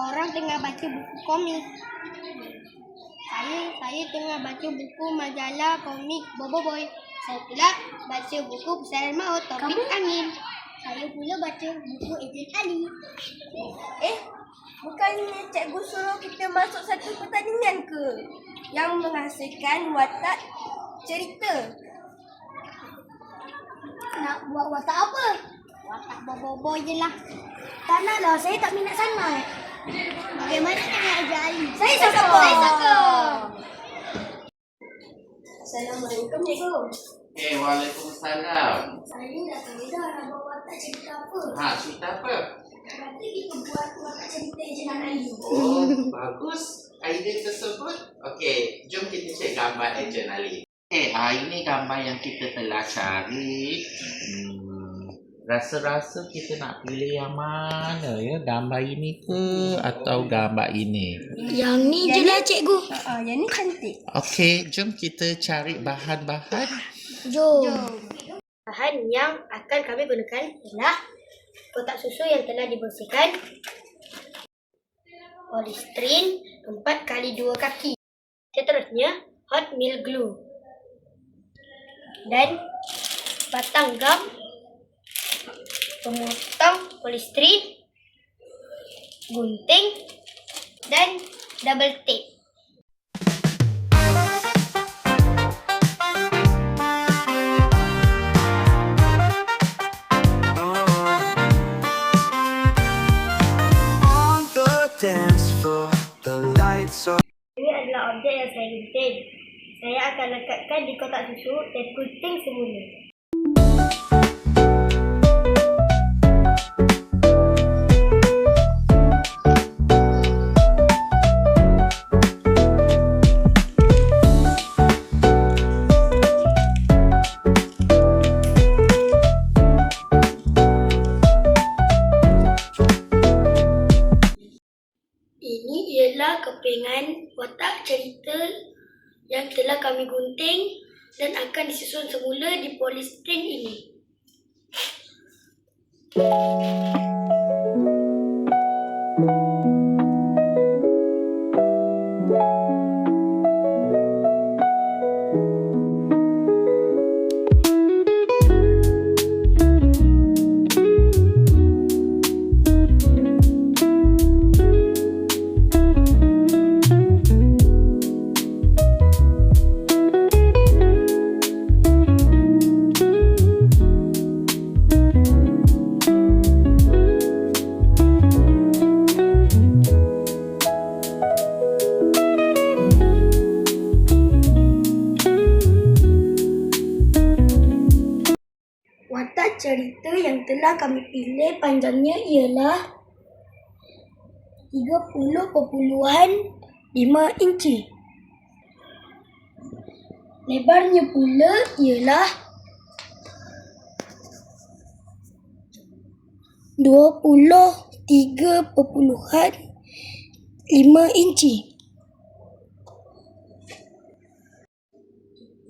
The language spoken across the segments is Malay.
seorang tengah baca buku komik. Saya tengah baca buku majalah komik Bobo Boy. Saya pula baca buku Pusaran Maut topik angin. Saya pula baca buku Ejen Ali. Bukannya cikgu suruh kita masuk satu pertandingan ke yang menghasilkan watak cerita? Nak buat watak apa? Watak Bobo Boy je lah. Tak nak lah, saya tak minat sangat. Bagaimana dengan Ejen Ali? Saya sokong. Assalamualaikum cikgu. Waalaikumsalam. Saya dah tahu dah nak buat watak cerita apa. Cerita apa? Berarti kita buat watak cerita Ejen Ali. Oh, bagus idea tersebut. Okey, jom kita cek gambar Ejen Ali. Ini gambar yang kita telah cari. Rasa-rasa kita nak pilih yang mana ya? Gambar ini ke atau gambar ini? Yang ni je lah cikgu. Yang ni cantik. Okey, jom kita cari bahan-bahan. Jom. Bahan yang akan kami gunakan ialah kotak susu yang telah dibersihkan, polistrin 4x2 kaki, seterusnya hot milk glue dan batang gam, pemotong polistrin, gunting dan double tape. Ini adalah objek yang saya gunting. Saya akan lekatkan di kotak susu dan gunting semula. Ini ialah kepingan watak cerita yang telah kami gunting dan akan disusun semula di polistrin ini. Watak cerita yang telah kami pilih panjangnya ialah 30.5 inci. Lebarnya pula ialah 23.5 inci.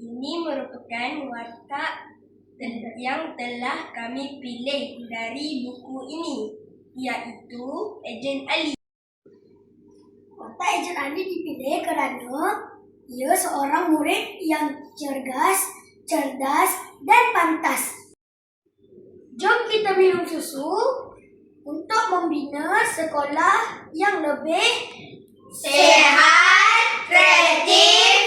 Ini merupakan watak yang telah kami pilih dari buku ini, iaitu Ejen Ali. Watak Ejen Ali dipilih kerana ia seorang murid yang cergas, cerdas dan pantas. Jom kita minum susu untuk membina sekolah yang lebih Sehat, kreatif